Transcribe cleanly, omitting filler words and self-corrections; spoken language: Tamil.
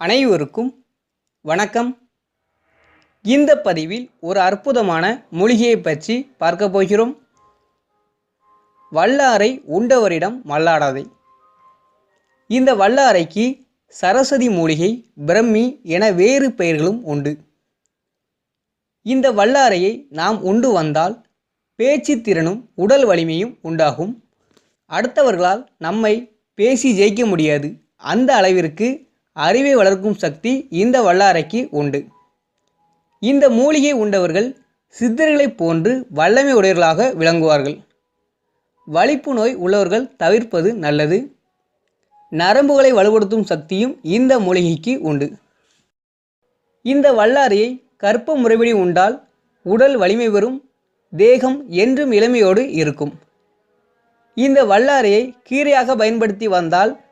அனைவருக்கும் வணக்கம். இந்த பதிவில் ஒரு அற்புதமான மூலிகையை பற்றி பார்க்க போகிறோம். வல்லாரை உண்டவரிடம் மல்லாடாதே. இந்த வல்லாரைக்கு சரஸ்வதி மூலிகை, பிரம்மி என வேறு பெயர்களும் உண்டு. இந்த வல்லாரையை நாம் உண்டு வந்தால் பேச்சு திறனும் உடல் வலிமையும் உண்டாகும். அடுத்தவர்களால் நம்மை பேசி ஜெயிக்க முடியாது. அந்த அளவிற்கு அறிவை வளர்க்கும் சக்தி இந்த வல்லாரைக்கு உண்டு. இந்த மூலிகை உண்டவர்கள் சித்தர்களைப் போன்று வல்லமை உடையவர்களாக விளங்குவார்கள். வலிப்பு நோய் உள்ளவர்கள் தவிர்ப்பது நல்லது. நரம்புகளை வலுப்படுத்தும் சக்தியும் இந்த மூலிகைக்கு உண்டு. இந்த வல்லாரையை கற்ப முறைப்படி உண்டால் உடல் வலிமை பெறும், தேகம் என்றும் இளமையோடு இருக்கும். இந்த வல்லாரையை கீரையாக பயன்படுத்தி வந்தால்